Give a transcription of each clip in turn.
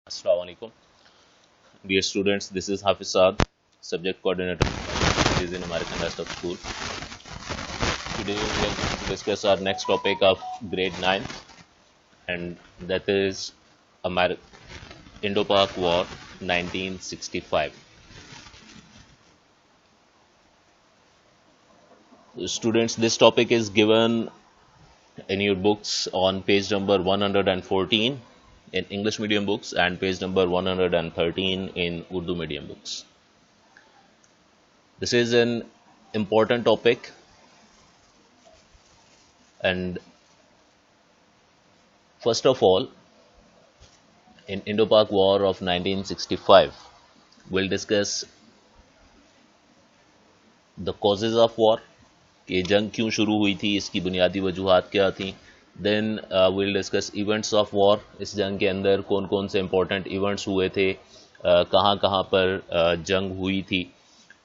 Assalamu alaikum. Dear students, this is Hafiz Saad, subject coordinator is in American National School. Today we are going to discuss our next topic of grade 9, and that is Indo-Pak War 1965. Students, this topic is given in your books on page number 114 in English medium books and page number 113 in Urdu medium books. This is an important topic, and first of all, in Indo-Pak War of 1965, we'll discuss the causes of war, کہ جنگ کیوں شروع ہوئی تھی, اس کی بنیادی وجوہات کیا تھیں. Then we'll discuss events of war, اس جنگ کے اندر کون کون سے امپورٹنٹ ایونٹس ہوئے تھے, کہاں کہاں پر جنگ ہوئی تھی,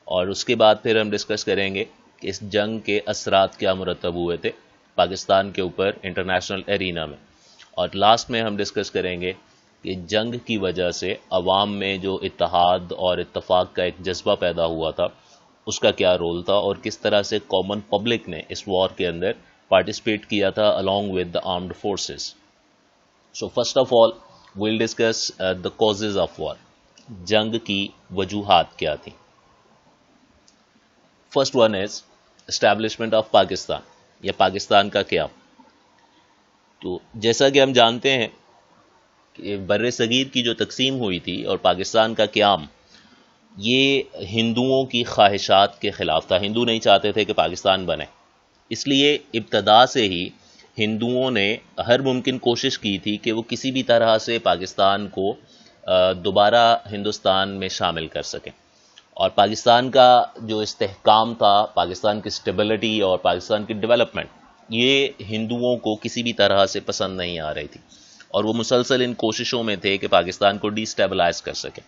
اور اس کے بعد پھر ہم ڈسکس کریں گے کہ اس جنگ کے اثرات کیا مرتب ہوئے تھے پاکستان کے اوپر انٹرنیشنل ایرینا میں. اور لاسٹ میں ہم ڈسکس کریں گے کہ جنگ کی وجہ سے عوام میں جو اتحاد اور اتفاق کا ایک جذبہ پیدا ہوا تھا اس کا کیا رول تھا, اور کس طرح سے کامن پبلک نے اس وار کے اندر پارٹیسپیٹ کیا تھا along with the armed forces. So first of all we'll discuss the causes of war. جنگ کی وجوہات کیا تھیں. First one is establishment of Pakistan, یا پاکستان کا قیام. تو جیسا کہ ہم جانتے ہیں کہ بر صغیر کی جو تقسیم ہوئی تھی اور پاکستان کا قیام, یہ ہندوؤں کی خواہشات کے خلاف تھا. ہندو نہیں چاہتے تھے کہ پاکستان بنے, اس لیے ابتدا سے ہی ہندوؤں نے ہر ممکن کوشش کی تھی کہ وہ کسی بھی طرح سے پاکستان کو دوبارہ ہندوستان میں شامل کر سکیں. اور پاکستان کا جو استحکام تھا, پاکستان کی سٹیبلٹی اور پاکستان کی ڈیولپمنٹ, یہ ہندوؤں کو کسی بھی طرح سے پسند نہیں آ رہی تھی, اور وہ مسلسل ان کوششوں میں تھے کہ پاکستان کو ڈی اسٹیبلائز کر سکیں.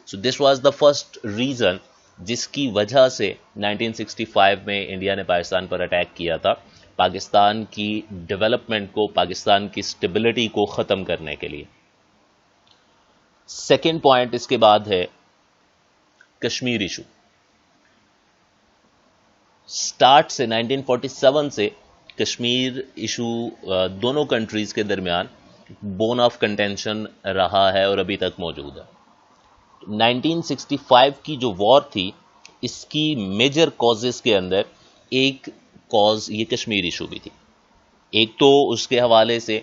So this was the first reason جس کی وجہ سے 1965 میں انڈیا نے پاکستان پر اٹیک کیا تھا, پاکستان کی ڈیولپمنٹ کو, پاکستان کی سٹیبلٹی کو ختم کرنے کے لیے. سیکنڈ پوائنٹ اس کے بعد ہے کشمیر ایشو. سٹارٹ سے 1947 سے کشمیر ایشو دونوں کنٹریز کے درمیان بون آف کنٹینشن رہا ہے اور ابھی تک موجود ہے. 1965 کی جو وار تھی, اس کی میجر کازز کے اندر ایک کاز یہ کشمیر ایشو بھی تھی. ایک تو اس کے حوالے سے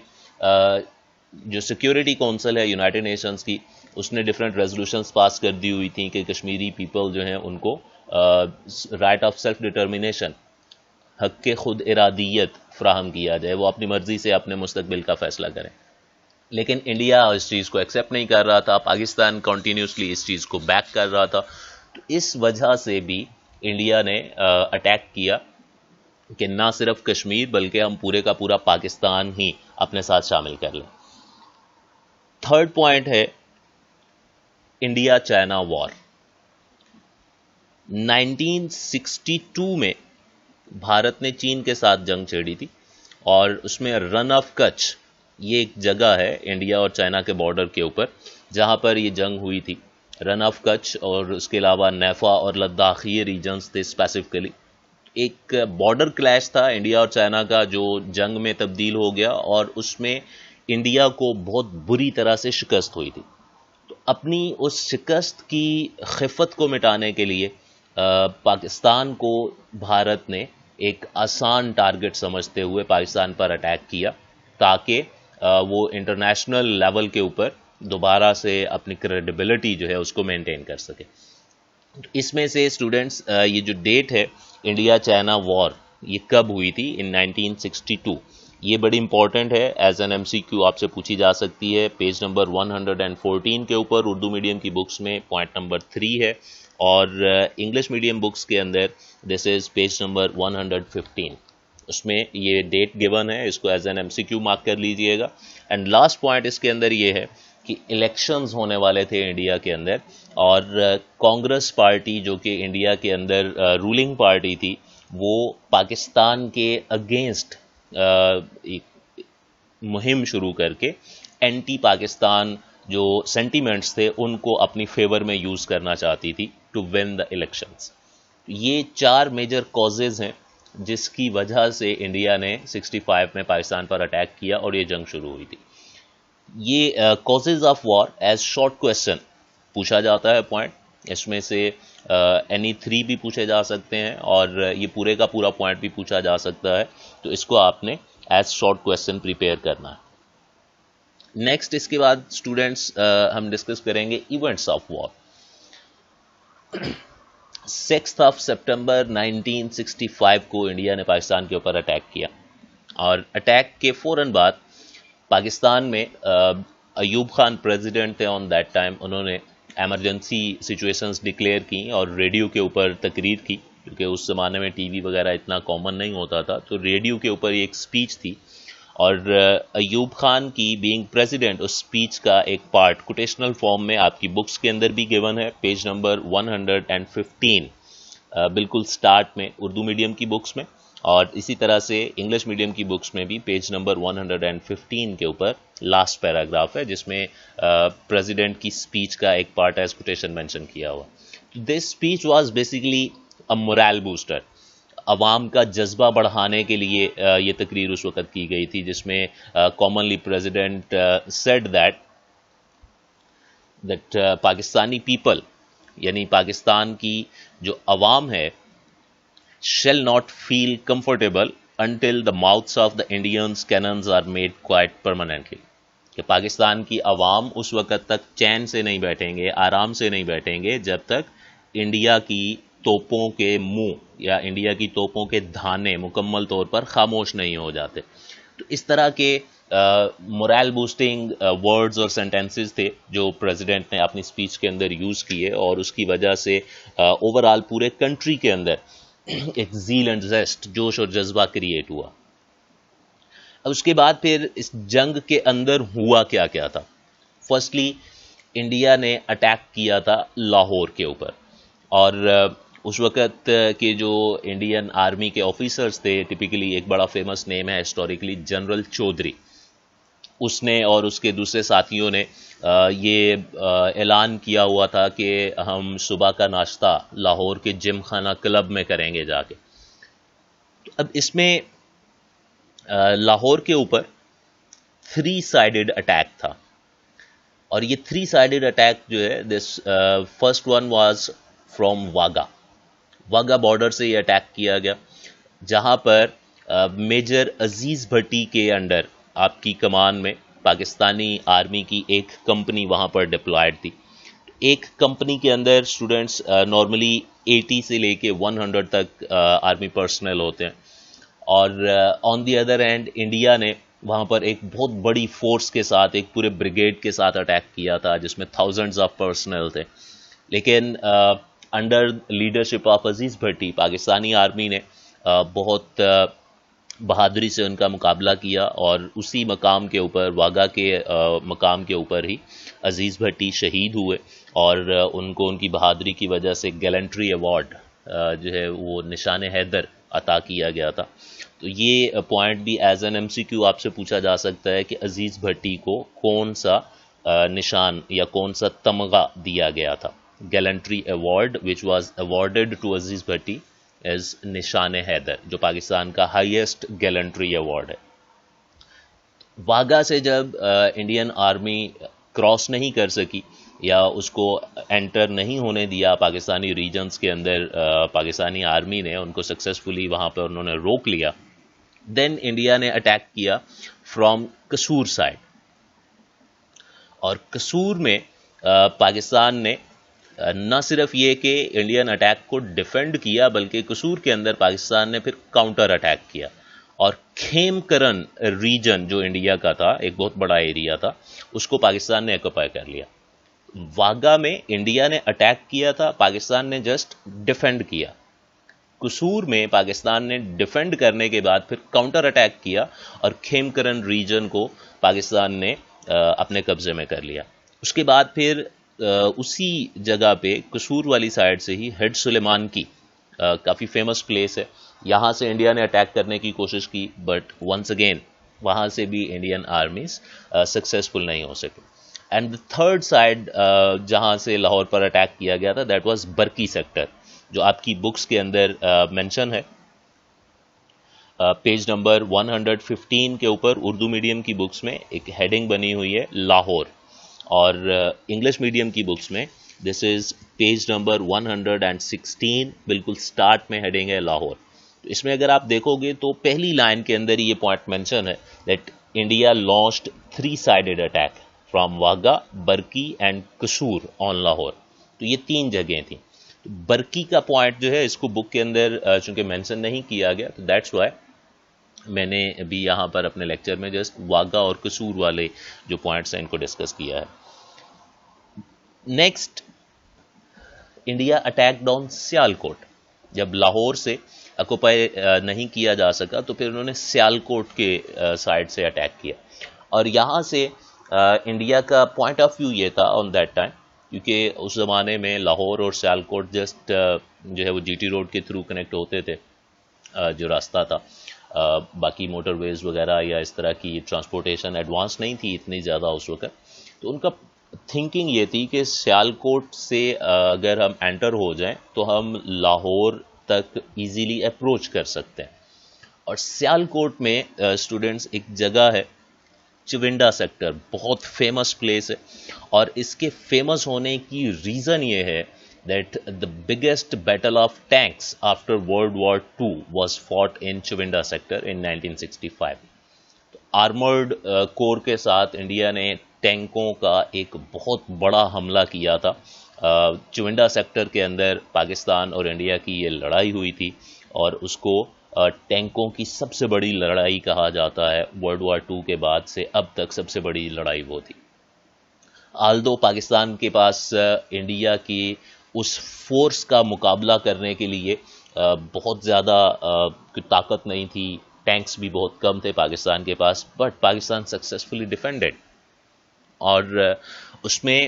جو سیکیورٹی کونسل ہے یونائٹڈ نیشنز کی, اس نے ڈفرینٹ ریزولوشنز پاس کر دی ہوئی تھیں کہ کشمیری پیپل جو ہیں ان کو رائٹ آف سیلف ڈٹرمینیشن, حق خود ارادیت فراہم کیا جائے, وہ اپنی مرضی سے اپنے مستقبل کا فیصلہ کریں. لیکن انڈیا اس چیز کو ایکسیپٹ نہیں کر رہا تھا, پاکستان کنٹینیوسلی اس چیز کو بیک کر رہا تھا. تو اس وجہ سے بھی انڈیا نے اٹیک کیا کہ نہ صرف کشمیر بلکہ ہم پورے کا پورا پاکستان ہی اپنے ساتھ شامل کر لیں. تھرڈ پوائنٹ ہے انڈیا چائنا وار. 1962 میں بھارت نے چین کے ساتھ جنگ چھیڑی تھی, اور اس میں رن آف کچھ, یہ ایک جگہ ہے انڈیا اور چائنا کے بارڈر کے اوپر جہاں پر یہ جنگ ہوئی تھی. رن آف کچھ اور اس کے علاوہ نیفا اور لداخ, یہ ریجنز تھے اسپیسیفکلی. ایک بارڈر کلیش تھا انڈیا اور چائنا کا جو جنگ میں تبدیل ہو گیا, اور اس میں انڈیا کو بہت بری طرح سے شکست ہوئی تھی. تو اپنی اس شکست کی خفت کو مٹانے کے لیے پاکستان کو بھارت نے ایک آسان ٹارگٹ سمجھتے ہوئے پاکستان پر اٹیک کیا, تاکہ وہ انٹرنیشنل لیول کے اوپر دوبارہ سے اپنی کریڈیبلٹی جو ہے اس کو مینٹین کر سکے. اس میں سے اسٹوڈنٹس یہ جو ڈیٹ ہے انڈیا چائنا وار, یہ کب ہوئی تھی؟ ان 1962. یہ بڑی امپورٹنٹ ہے, ایز این MCQ آپ سے پوچھی جا سکتی ہے. پیج نمبر 114 کے اوپر اردو میڈیم کی بکس میں پوائنٹ نمبر 3 ہے, اور انگلش میڈیم بکس کے اندر دس از پیج نمبر 115. اس میں یہ ڈیٹ گیون ہے, اس کو ایز این MCQ مارک کر لیجئے گا. اینڈ لاسٹ پوائنٹ اس کے اندر یہ ہے کہ الیکشنز ہونے والے تھے انڈیا کے اندر, اور کانگریس پارٹی جو کہ انڈیا کے اندر رولنگ پارٹی تھی, وہ پاکستان کے اگینسٹ مہم شروع کر کے اینٹی پاکستان جو سینٹیمنٹس تھے ان کو اپنی فیور میں یوز کرنا چاہتی تھی ٹو ون دا الیکشنز. یہ 4 میجر کازز ہیں جس کی وجہ سے انڈیا نے 65 میں پاکستان پر اٹیک کیا اور یہ جنگ شروع ہوئی تھی. یہ causes of war as short question پوچھا جاتا ہے پوائنٹ. اس میں سے اینی 3 بھی پوچھے جا سکتے ہیں اور یہ پورے کا پورا پوائنٹ بھی پوچھا جا سکتا ہے, تو اس کو آپ نے ایز شارٹ کویسچن پریپیئر کرنا ہے. نیکسٹ اس کے بعد اسٹوڈینٹس ہم ڈسکس کریں گے ایونٹس آف وار. 6 سپٹمبر 1965 کو انڈیا نے پاکستان کے اوپر اٹیک کیا, اور اٹیک کے فوراً بعد پاکستان میں ایوب خان پریزیڈنٹ تھے آن دیٹ ٹائم, انہوں نے ایمرجنسی سچویشنز ڈکلیئر کی اور ریڈیو کے اوپر تقریر کی, کیونکہ اس زمانے میں ٹی وی وغیرہ اتنا کامن نہیں ہوتا تھا, تو ریڈیو کے اوپر ایک سپیچ تھی, اور ایوب خان کی بینگ پریزیڈنٹ اس سپیچ کا ایک پارٹ کوٹیشنل فارم میں آپ کی بکس کے اندر بھی گیون ہے, پیج نمبر 115 بالکل سٹارٹ میں اردو میڈیم کی بکس میں, اور اسی طرح سے انگلش میڈیم کی بکس میں بھی پیج نمبر 115 کے اوپر لاسٹ پیراگراف ہے جس میں پریزیڈنٹ کی سپیچ کا ایک پارٹ ایز کوٹیشن مینشن کیا ہوا. This speech was basically a morale booster, عوام کا جذبہ بڑھانے کے لیے یہ تقریر اس وقت کی گئی تھی, جس میں commonly president said that Pakistani people, یعنی پاکستان کی جو عوام ہے, shall not feel comfortable until the mouths of the Indians cannons are made quiet permanently. کہ پاکستان کی عوام اس وقت تک چین سے نہیں بیٹھیں گے, آرام سے نہیں بیٹھیں گے جب تک انڈیا کی توپوں کے منہ یا انڈیا کی توپوں کے دھانے مکمل طور پر خاموش نہیں ہو جاتے. تو اس طرح کے مورال بوسٹنگ ورڈز اور سینٹینسز تھے جو پریزیڈنٹ نے اپنی سپیچ کے اندر یوز کیے, اور اس کی وجہ سے اوور آل پورے کنٹری کے اندر ایک زیل اینڈ زیسٹ, جوش اور جذبہ کریٹ ہوا. اب اس کے بعد پھر اس جنگ کے اندر ہوا کیا کیا تھا. فرسٹلی انڈیا نے اٹیک کیا تھا لاہور کے اوپر, اور اس وقت کے جو انڈین آرمی کے آفیسرز تھے, ٹپیکلی ایک بڑا فیمس نیم ہے ہسٹوریکلی جنرل چودھری, اس نے اور اس کے دوسرے ساتھیوں نے یہ اعلان کیا ہوا تھا کہ ہم صبح کا ناشتہ لاہور کے جم خانہ کلب میں کریں گے جا کے. اب اس میں لاہور کے اوپر 3 سائیڈڈ اٹیک تھا, اور یہ 3 سائیڈڈ اٹیک جو ہے, this first one was from Wagah border سے یہ اٹیک کیا گیا, جہاں پر میجر عزیز بھٹی کے انڈر آپ کی کمان میں پاکستانی آرمی کی ایک کمپنی وہاں پر ڈپلائڈ تھی. ایک کمپنی کے اندر اسٹوڈنٹس نارملی 80 سے لے کے 100 تک آرمی پرسنل ہوتے ہیں, اور آن دی ادر اینڈ انڈیا نے وہاں پر ایک بہت بڑی فورس کے ساتھ, ایک پورے بریگیڈ کے ساتھ اٹیک کیا تھا جس میں تھاؤزنڈز آف پرسنل تھے. لیکن under leadership of Aziz Bhatti Pakistani army نے بہت بہادری سے ان کا مقابلہ کیا, اور اسی مقام کے اوپر, واگا کے مقام کے اوپر ہی عزیز بھٹی شہید ہوئے, اور ان کو ان کی بہادری کی وجہ سے گیلنٹری ایوارڈ جو ہے وہ نشان حیدر عطا کیا گیا تھا. تو یہ پوائنٹ بھی ایز این MCQ آپ سے پوچھا جا سکتا ہے کہ عزیز بھٹی کو کون سا نشان یا کون سا تمغہ دیا گیا تھا. Gallantry award which was awarded to Aziz Bhatti as Nishan Haider, جو پاکستان کا ہائیسٹ گیلنٹری ایوارڈ ہے. واگا سے جب انڈین آرمی کراس نہیں کر سکی یا اس کو انٹر نہیں ہونے دیا پاکستانی ریجنز کے اندر, پاکستانی آرمی نے ان کو سکسیسفلی وہاں پر انہوں نے روک لیا, دین انڈیا نے اٹیک کیا فرام قصور سائڈ. اور قصور میں پاکستان نے نہ صرف یہ کہ انڈین اٹیک کو ڈیفینڈ کیا, بلکہ قصور کے اندر پاکستان نے پھر کاؤنٹر اٹیک کیا, اور کھیم کرن ریجن جو انڈیا کا تھا, ایک بہت بڑا ایریا تھا, اس کو پاکستان نے ایکوپائی کر لیا. واگا میں انڈیا نے اٹیک کیا تھا, پاکستان نے جسٹ ڈیفینڈ کیا. قصور میں پاکستان نے ڈیفینڈ کرنے کے بعد پھر کاؤنٹر اٹیک کیا, اور کھیم کرن ریجن کو پاکستان نے اپنے قبضے میں کر لیا. اس کے بعد پھر اسی جگہ پہ قصور والی سائڈ سے ہی ہیڈ سلیمان کی کافی فیمس پلیس ہے, یہاں سے انڈیا نے اٹیک کرنے کی کوشش کی, بٹ ونس اگین وہاں سے بھی انڈین آرمیز سکسیسفل نہیں ہو سکے. اینڈ دا تھرڈ سائڈ جہاں سے لاہور پر اٹیک کیا گیا تھا دیٹ واز برکی سیکٹر, جو آپ کی بکس کے اندر مینشن ہے. پیج نمبر 115 کے اوپر اردو میڈیم کی بکس میں ایک ہیڈنگ بنی ہوئی ہے لاہور, اور انگلش میڈیم کی بکس میں دس از پیج نمبر 116, بالکل سٹارٹ میں ہیڈنگ ہے لاہور. اس میں اگر آپ دیکھو گے تو پہلی لائن کے اندر یہ پوائنٹ مینشن ہے that India launched 3-sided attack from Wagah, Burki and Kasur on Lahore. تو یہ 3 جگہیں تھیں. برکی کا پوائنٹ جو ہے اس کو بک کے اندر چونکہ مینشن نہیں کیا گیا تو دیٹس وائی میں نے ابھی یہاں پر اپنے لیکچر میں جسٹ واگا اور قصور والے جو پوائنٹس ہیں ان کو ڈسکس کیا ہے. Next, India attack down Sialkot. جب لاہور سے اکوپائی نہیں کیا جا سکا تو پھر انہوں نے سیالکوٹ کے سائڈ سے اٹیک کیا, اور یہاں سے انڈیا کا پوائنٹ آف ویو یہ تھا آن دیٹ ٹائم, کیونکہ اس زمانے میں لاہور اور سیالکوٹ جسٹ جو ہے وہ جی ٹی روڈ کے تھرو کنیکٹ ہوتے تھے, جو راستہ تھا. باقی موٹر ویز وغیرہ یا اس طرح کی ٹرانسپورٹیشن ایڈوانس نہیں تھی اتنی زیادہ اس وقت. تو ان کا تھنکنگ یہ تھی کہ سیالکوٹ سے اگر ہم انٹر ہو جائیں تو ہم لاہور تک ایزیلی اپروچ کر سکتے ہیں. اور سیالکوٹ میں اسٹوڈنٹس ایک جگہ ہے چونڈا سیکٹر, بہت فیمس پلیس ہے, اور اس کے فیمس ہونے کی ریزن یہ ہے that the biggest battle of tanks after World War II was fought in Chowinda sector in 1965. Armoured کور کے ساتھ انڈیا نے ٹینکوں کا ایک بہت بڑا حملہ کیا تھا. چونڈا سیکٹر کے اندر پاکستان اور انڈیا کی یہ لڑائی ہوئی تھی, اور اس کو ٹینکوں کی سب سے بڑی لڑائی کہا جاتا ہے. ورلڈ وار 2 کے بعد سے اب تک سب سے بڑی لڑائی وہ تھی. آلدو پاکستان کے پاس انڈیا کی اس فورس کا مقابلہ کرنے کے لیے بہت زیادہ طاقت نہیں تھی, ٹینکس بھی بہت کم تھے پاکستان کے پاس, بٹ پاکستان سکسیسفلی ڈیفینڈڈ. اور اس میں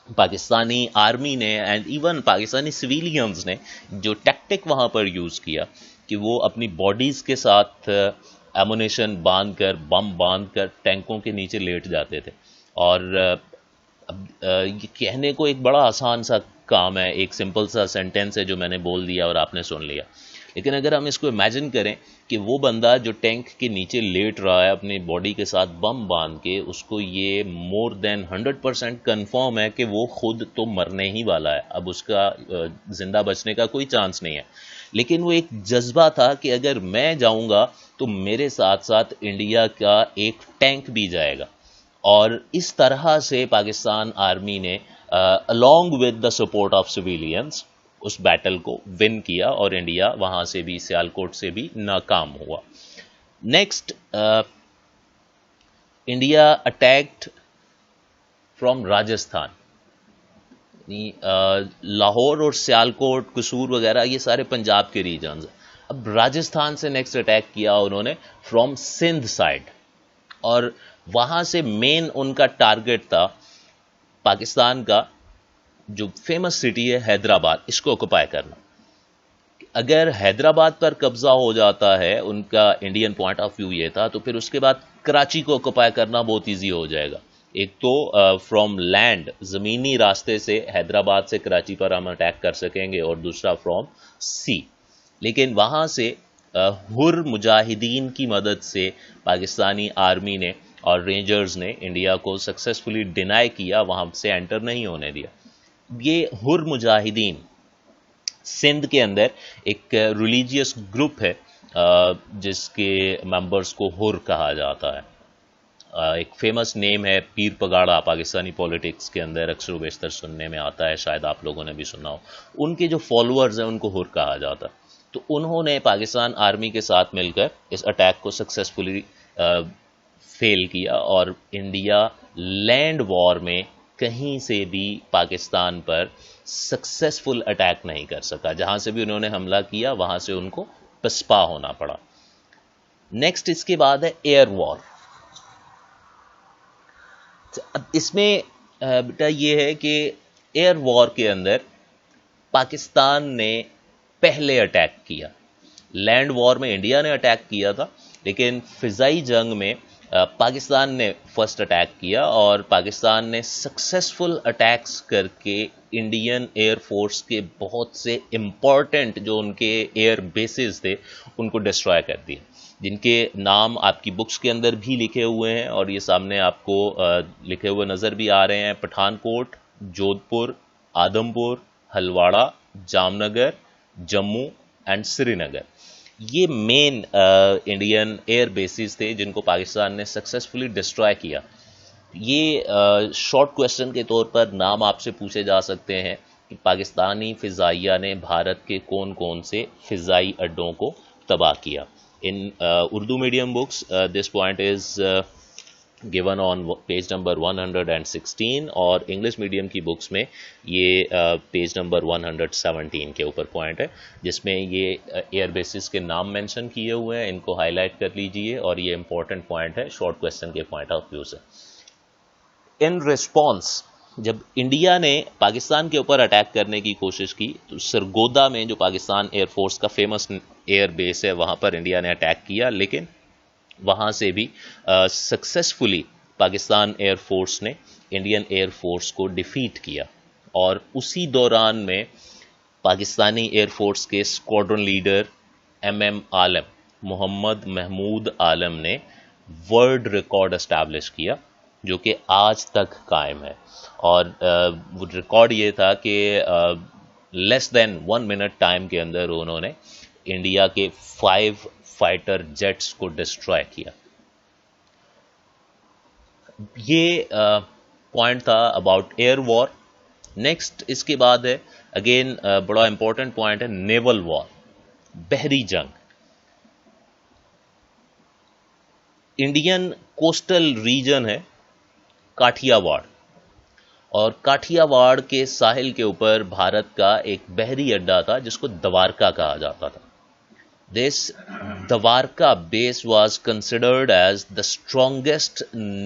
پاکستانی آرمی نے اینڈ ایون پاکستانی سویلینز نے جو ٹیکٹک وہاں پر یوز کیا کہ وہ اپنی باڈیز کے ساتھ ایمونیشن باندھ کر, بم باندھ کر ٹینکوں کے نیچے لیٹ جاتے تھے. اور یہ کہنے کو ایک بڑا آسان سا کام ہے, ایک سمپل سا سینٹینس ہے جو میں نے بول دیا اور آپ نے سن لیا, لیکن اگر ہم اس کو امیجن کریں کہ وہ بندہ جو ٹینک کے نیچے لیٹ رہا ہے اپنی باڈی کے ساتھ بم باندھ کے, اس کو یہ مور دین 100% کنفرم ہے کہ وہ خود تو مرنے ہی والا ہے, اب اس کا زندہ بچنے کا کوئی چانس نہیں ہے, لیکن وہ ایک جذبہ تھا کہ اگر میں جاؤں گا تو میرے ساتھ ساتھ انڈیا کا ایک ٹینک بھی جائے گا. اور اس طرح سے پاکستان آرمی نے along with the support of civilians اس بیٹل کو ون کیا, اور انڈیا وہاں سے بھی سیالکوٹ سے بھی ناکام ہوا. Next, India attacked from Rajasthan. Lahore اور سیالکوٹ, قصور وغیرہ یہ سارے پنجاب کے ریجنز. اب راجستھان سے نیکسٹ اٹیک کیا انہوں نے فرام سندھ سائڈ, اور وہاں سے مین ان کا ٹارگٹ تھا پاکستان کا جو فیمس سٹی ہے حیدرآباد, اس کو آکوپائی کرنا. اگر حیدرآباد پر قبضہ ہو جاتا ہے, ان کا انڈین پوائنٹ آف ویو یہ تھا, تو پھر اس کے بعد کراچی کو آکوپائی کرنا بہت ایزی ہو جائے گا. ایک تو فرام لینڈ, زمینی راستے سے حیدرآباد سے کراچی پر ہم اٹیک کر سکیں گے, اور دوسرا فرام سی. لیکن وہاں سے حر مجاہدین کی مدد سے پاکستانی آرمی نے اور رینجرز نے انڈیا کو سکسیسفلی ڈینائی کیا, وہاں سے انٹر نہیں ہونے دیا. یہ حر مجاہدین سندھ کے اندر ایک ریلیجیس گروپ ہے جس کے ممبرز کو حر کہا جاتا ہے. ایک فیمس نیم ہے پیر پگاڑا, پاکستانی پولیٹکس کے اندر اکثر و بیشتر سننے میں آتا ہے, شاید آپ لوگوں نے بھی سنا ہو. ان کے جو فالوورز ہیں ان کو حر کہا جاتا. تو انہوں نے پاکستان آرمی کے ساتھ مل کر اس اٹیک کو سکسیسفلی فیل کیا, اور انڈیا لینڈ وار میں کہیں سے بھی پاکستان پر سکسیسفل اٹیک نہیں کر سکا. جہاں سے بھی انہوں نے حملہ کیا وہاں سے ان کو پسپا ہونا پڑا. نیکسٹ اس کے بعد ہے ایئر وار. اب اس میں بیٹا یہ ہے کہ ایئر وار کے اندر پاکستان نے پہلے اٹیک کیا. لینڈ وار میں انڈیا نے اٹیک کیا تھا, لیکن فضائی جنگ میں پاکستان نے فرسٹ اٹیک کیا اور پاکستان نے سکسیسفل اٹیکس کر کے انڈین ایئر فورس کے بہت سے امپورٹنٹ جو ان کے ایئر بیسز تھے ان کو ڈسٹرائے کر دیا، جن کے نام آپ کی بکس کے اندر بھی لکھے ہوئے ہیں اور یہ سامنے آپ کو لکھے ہوئے نظر بھی آ رہے ہیں: پٹھان کوٹ، جودھ پور، آدم پور، ہلواڑا، جام نگر، جموں اینڈ سری نگر۔ یہ مین انڈین ایئر بیسز تھے جن کو پاکستان نے سکسیسفلی ڈسٹرائے کیا۔ یہ شارٹ کویسچن کے طور پر نام آپ سے پوچھے جا سکتے ہیں کہ پاکستانی فضائیہ نے بھارت کے کون کون سے فضائی اڈوں کو تباہ کیا۔ ان Urdu medium books this point is given on page number 116 اور انگلش میڈیم کی بکس میں یہ پیج نمبر 117 کے اوپر پوائنٹ ہے، جس میں یہ ایئر بیسز کے نام مینشن کیے ہوئے ہیں۔ ان کو ہائی لائٹ کر لیجئے اور یہ امپورٹنٹ پوائنٹ ہے شارٹ کویسچن کے پوائنٹ آف ویو سے۔ ان ریسپانس جب انڈیا نے پاکستان کے اوپر اٹیک کرنے کی کوشش کی تو سرگودا میں جو پاکستان ایئر فورس کا فیمس ایئر بیس ہے وہاں پر انڈیا نے اٹیک کیا، لیکن وہاں سے بھی سکسیسفلی پاکستان ایئر فورس نے انڈین ایئر فورس کو ڈیفیٹ کیا، اور اسی دوران میں پاکستانی ایئر فورس کے اسکواڈرن لیڈر ایم عالم محمد محمود عالم نے ورلڈ ریکارڈ اسٹیبلش کیا جو کہ آج تک قائم ہے، اور وہ ریکارڈ یہ تھا کہ لیس دین 1 منٹ ٹائم کے اندر انہوں نے انڈیا کے 5 فائٹر جیٹس کو ڈسٹرائے کیا۔ یہ پوائنٹ تھا اباؤٹ ایئر وار۔ نیکسٹ اس کے بعد ہے اگین بڑا امپورٹنٹ پوائنٹ ہے نیول وار، بحری جنگ۔ انڈین کوسٹل ریجن ہے کاٹھیا واڑ، اور کاٹھیا واڑ کے ساحل کے اوپر بھارت کا ایک بحری اڈا تھا جس کو دوارکا کہا جاتا تھا۔ This Dwarka base was considered as the strongest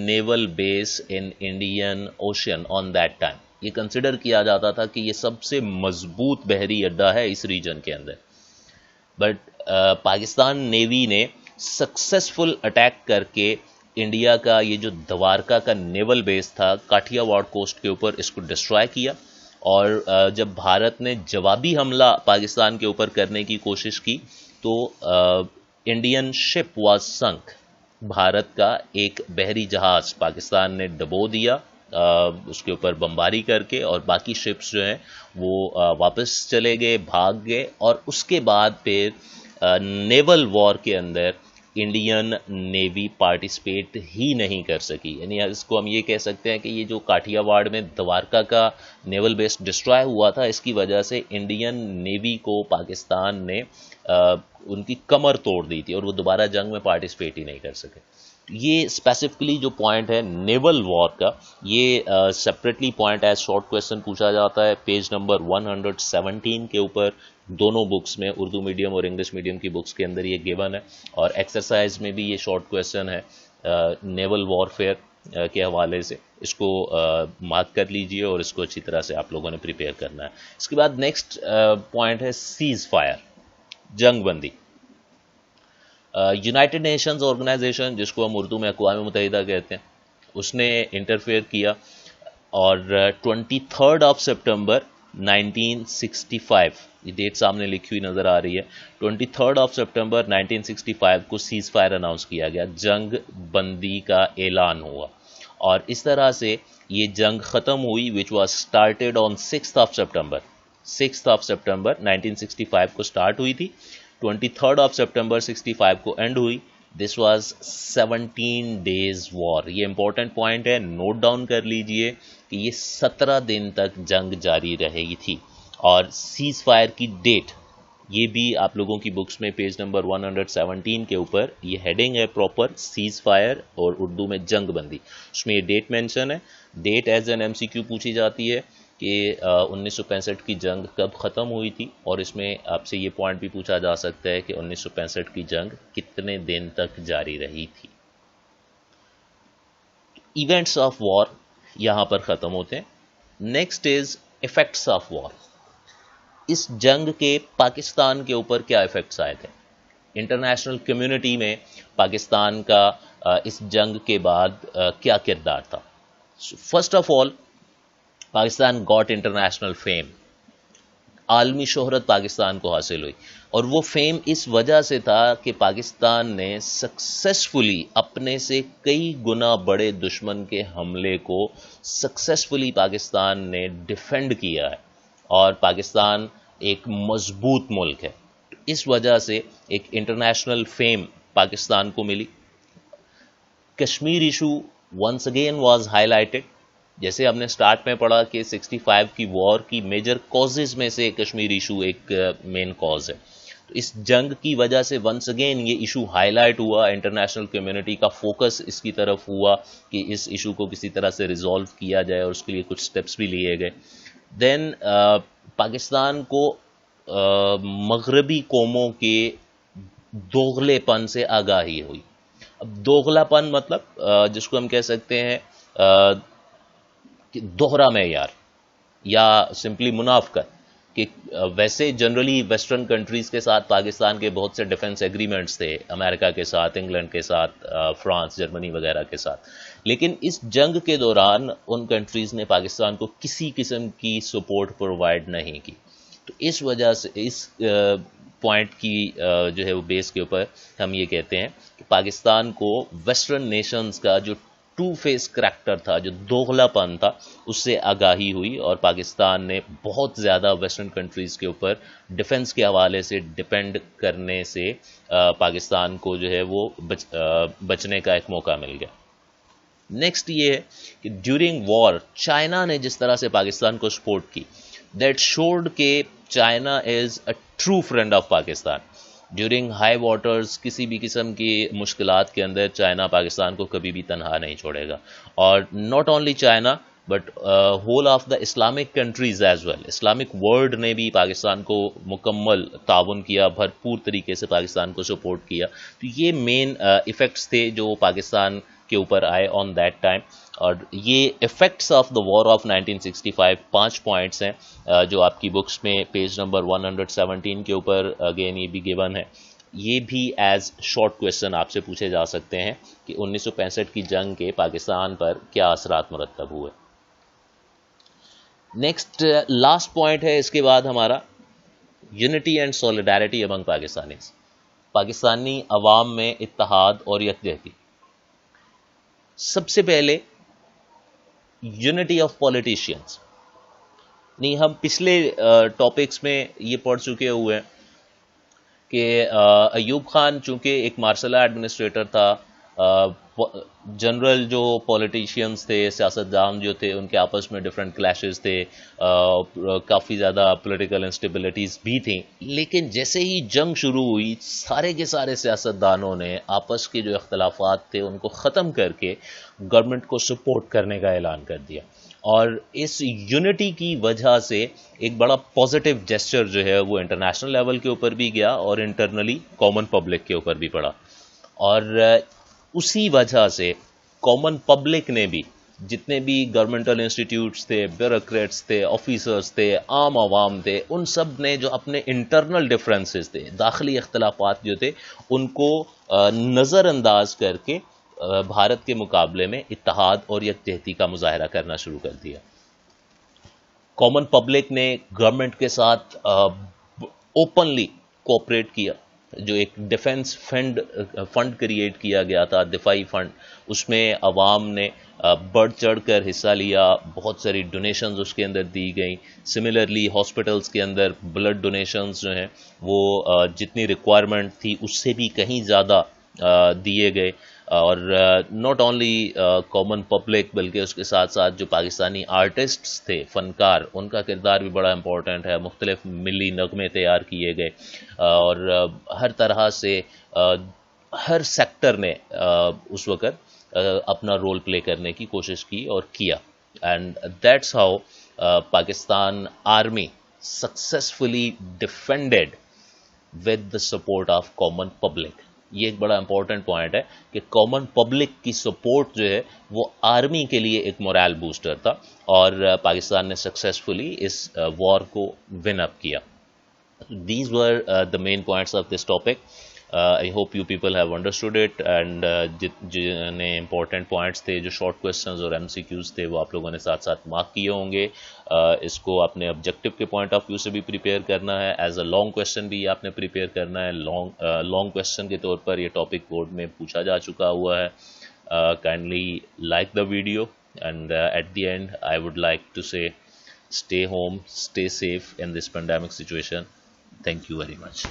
naval base in Indian Ocean on that time. یہ کنسیڈر کیا جاتا تھا کہ یہ سب سے مضبوط بحری اڈا ہے اس ریجن کے اندر، بٹ پاکستان نیوی نے سکسیسفل اٹیک کر کے انڈیا کا یہ جو دوارکا کا نیول بیس تھا کاٹھیا واڑ کوسٹ کے اوپر، اس کو ڈسٹرائے کیا، اور جب بھارت نے جوابی حملہ پاکستان کے اوپر کرنے کی کوشش کی تو Indian ship was sunk, Bharat کا ایک بحری جہاز پاکستان نے ڈبو دیا اس کے اوپر بمباری کر کے، اور باقی شپس جو ہیں وہ واپس چلے گئے، بھاگ گئے، اور اس کے بعد پھر نیول وار کے اندر انڈین نیوی پارٹیسپیٹ ہی نہیں کر سکی۔ یعنی اس کو ہم یہ کہہ سکتے ہیں کہ یہ جو کاٹھیا واڑ میں دوارکا کا نیول بیس ڈسٹرائے ہوا تھا، اس کی وجہ سے انڈین نیوی کو پاکستان نے ان کی کمر توڑ دی تھی اور وہ دوبارہ جنگ میں پارٹیسپیٹ ہی نہیں کر سکے۔ یہ اسپیسیفکلی جو پوائنٹ ہے نیول وار کا، یہ separately point as short question پوچھا جاتا ہے پیج نمبر 117 کے اوپر، دونوں بکس میں اردو میڈیم اور انگلش میڈیم کی بکس کے اندر یہ گیون ہے، اور ایکسرسائز میں بھی یہ شارٹ کویسچن ہے نیول وار فیئر کے حوالے سے، اس کو مارک کر لیجئے اور اس کو اچھی طرح سے آپ لوگوں نے پریپیئر کرنا ہے۔ اس کے بعد نیکسٹ پوائنٹ ہے سیز فائر، جنگ بندی۔ یونائٹڈ نیشنز آرگنائزیشن، جس کو ہم اردو میں اقوام متحدہ کہتے ہیں، اس نے انٹرفیئر کیا، اور 23 سپٹمبر 1965، یہ ڈیٹ سامنے لکھی ہوئی نظر آ رہی ہے، 23 سپٹمبر 1965 کو سیز فائر اناؤنس کیا گیا، جنگ بندی کا اعلان ہوا، اور اس طرح سے یہ جنگ ختم ہوئی which was started on 6 September 1965 کو سٹارٹ ہوئی تھی، 23 سپٹمبر 65 کو اینڈ ہوئی۔ دس واز 17 days وار۔ یہ امپورٹنٹ پوائنٹ ہے، نوٹ ڈاؤن کر لیجئے کہ یہ 17 دن تک جنگ جاری رہی تھی، اور سیز فائر کی ڈیٹ یہ بھی آپ لوگوں کی بکس میں پیج نمبر 117 کے اوپر یہ ہیڈنگ ہے پراپر، سیز فائر اور اردو میں جنگ بندی، اس میں یہ ڈیٹ مینشن ہے۔ ڈیٹ ایز این MCQ پوچھی جاتی ہے کہ 1965 کی جنگ کب ختم ہوئی تھی، اور اس میں آپ سے یہ پوائنٹ بھی پوچھا جا سکتا ہے کہ 1965 کی جنگ کتنے دن تک جاری رہی تھی۔ ایونٹس آف وار یہاں پر ختم ہوتے ہیں۔ Next is effects of war. اس جنگ کے پاکستان کے اوپر کیا ایفیکٹس آئے تھے؟ انٹرنیشنل کمیونٹی میں پاکستان کا اس جنگ کے بعد کیا کردار تھا؟ First of all, Pakistan got international fame. عالمی شہرت پاکستان کو حاصل ہوئی، اور وہ فیم اس وجہ سے تھا کہ پاکستان نے سکسیسفلی اپنے سے کئی گنا بڑے دشمن کے حملے کو سکسیسفلی پاکستان نے ڈیفینڈ کیا ہے، اور پاکستان ایک مضبوط ملک ہے. اس وجہ سے ایک انٹرنیشنل فیم پاکستان کو ملی. Kashmir issue once again was highlighted. جیسے ہم نے سٹارٹ میں پڑھا کہ 65 کی وار کی میجر کازز میں سے کشمیر ایشو ایک مین کاز ہے. تو اس جنگ کی وجہ سے ونس اگین یہ ایشو ہائی لائٹ ہوا، انٹرنیشنل کمیونٹی کا فوکس اس کی طرف ہوا کہ اس ایشو کو کسی طرح سے ریزالو کیا جائے، اور اس کے لیے کچھ سٹیپس بھی لیے گئے. دین پاکستان کو مغربی قوموں کے دوغلے پن سے آگاہی ہوئی. اب دوغلا پن مطلب جس کو ہم کہہ سکتے ہیں دوہرا معیار یا سمپلی منافقت، کہ ویسے جنرلی ویسٹرن کنٹریز کے ساتھ پاکستان کے بہت سے ڈیفنس ایگریمنٹس تھے، امریکہ کے ساتھ، انگلینڈ کے ساتھ، فرانس، جرمنی وغیرہ کے ساتھ، لیکن اس جنگ کے دوران ان کنٹریز نے پاکستان کو کسی قسم کی سپورٹ پرووائڈ نہیں کی. تو اس وجہ سے اس پوائنٹ کی جو ہے وہ بیس کے اوپر ہم یہ کہتے ہیں کہ پاکستان کو ویسٹرن نیشنز کا جو ٹو فیس کریکٹر تھا، جو دوغلا پن تھا، اس سے آگاہی ہوئی، اور پاکستان نے بہت زیادہ ویسٹرن کنٹریز کے اوپر ڈیفنس کے حوالے سے ڈیپینڈ کرنے سے پاکستان کو جو ہے وہ بچنے کا ایک موقع مل گیا. نیکسٹ یہ ہے کہ ڈیورنگ وار چائنا نے جس طرح سے پاکستان کو سپورٹ کی، دیٹ شوڈ کہ China is a true friend of Pakistan. During high waters کسی بھی قسم کی مشکلات کے اندر چائنا پاکستان کو کبھی بھی تنہا نہیں چھوڑے گا. اور not only China but whole of the Islamic countries as well, Islamic world نے بھی پاکستان کو مکمل تعاون کیا، بھرپور طریقے سے پاکستان کو سپورٹ کیا. تو یہ مین ایفیکٹس تھے جو پاکستان کے اوپر آئے آن دیٹ ٹائم. اور یہ effects of the war of 1965 5 points ہیں جو آپ کی بکس میں پیج نمبر 117 کے اوپر اگین یہ بھی گیون ہے. یہ بھی ایز شارٹ کویسچن آپ سے پوچھے جا سکتے ہیں کہ 1965 کی جنگ کے پاکستان پر کیا اثرات مرتب ہوئے. نیکسٹ لاسٹ پوائنٹ ہے اس کے بعد ہمارا unity and solidarity among Pakistanis. پاکستانی عوام میں اتحاد اور یکجہتی. سب سے پہلے یونٹی آف پولیٹیشینز. نہیں، ہم پچھلے ٹاپکس میں یہ پڑھ چکے ہوئے ہیں کہ ایوب خان چونکہ ایک مارشل لا ایڈمنسٹریٹر تھا، جنرل جو پولیٹیشینز تھے، سیاستدان جو تھے، ان کے آپس میں ڈفرینٹ کلیشز تھے، کافی زیادہ پولیٹیکل انسٹیبلٹیز بھی تھیں. لیکن جیسے ہی جنگ شروع ہوئی، سارے کے سارے سیاستدانوں نے آپس کے جو اختلافات تھے ان کو ختم کر کے گورنمنٹ کو سپورٹ کرنے کا اعلان کر دیا. اور اس یونٹی کی وجہ سے ایک بڑا پازیٹیو جیسچر جو ہے وہ انٹرنیشنل لیول کے اوپر بھی گیا اور انٹرنلی کامن پبلک کے اوپر بھی پڑا. اور اسی وجہ سے کامن پبلک نے بھی، جتنے بھی گورنمنٹل انسٹیٹیوٹس تھے، بیوروکریٹس تھے، آفیسرز تھے، عام عوام تھے، ان سب نے جو اپنے انٹرنل ڈفرینسز تھے، داخلی اختلافات جو تھے، ان کو نظر انداز کر کے بھارت کے مقابلے میں اتحاد اور یکجہتی کا مظاہرہ کرنا شروع کر دیا. کامن پبلک نے گورنمنٹ کے ساتھ اوپنلی کوآپریٹ کیا. جو ایک ڈیفنس فنڈ کریٹ کیا گیا تھا، دفاعی فنڈ، اس میں عوام نے بڑھ چڑھ کر حصہ لیا. بہت ساری ڈونیشنز اس کے اندر دی گئیں. سملرلی ہاسپٹلس کے اندر بلڈ ڈونیشنز جو ہیں وہ جتنی ریکوائرمنٹ تھی اس سے بھی کہیں زیادہ دیے گئے. اور ناٹ اونلی کامن پبلک بلکہ اس کے ساتھ ساتھ جو پاکستانی آرٹسٹس تھے، فنکار، ان کا کردار بھی بڑا امپورٹنٹ ہے. مختلف ملی نغمے تیار کیے گئے، اور ہر طرح سے ہر سیکٹر نے اس وقت اپنا رول پلے کرنے کی کوشش کی اور کیا. And that's how Pakistan army successfully defended with the support of common public. یہ ایک بڑا امپورٹنٹ پوائنٹ ہے کہ کامن پبلک کی سپورٹ جو ہے وہ آرمی کے لیے ایک مورال بوسٹر تھا، اور پاکستان نے سکسیسفلی اس وار کو ون اپ کیا. These were the main points of this topic. I hope you people have understood it and جتنے امپورٹنٹ پوائنٹس تھے، جو شارٹ کویشچنز اور ایم سی کیوز تھے، وہ آپ لوگوں نے ساتھ ساتھ مارک کیے ہوں گے. اس کو اپنے آبجیکٹو کے پوائنٹ آف ویو سے بھی پریپیئر کرنا ہے، ایز اے لانگ کویشچن بھی آپ نے پریپیئر کرنا ہے. لانگ کویشچن کے طور پر یہ ٹاپک بورڈ میں پوچھا جا چکا ہوا ہے. Kindly like the video and at the end I would like to say stay home, stay safe in this pandemic situation. Thank you very much.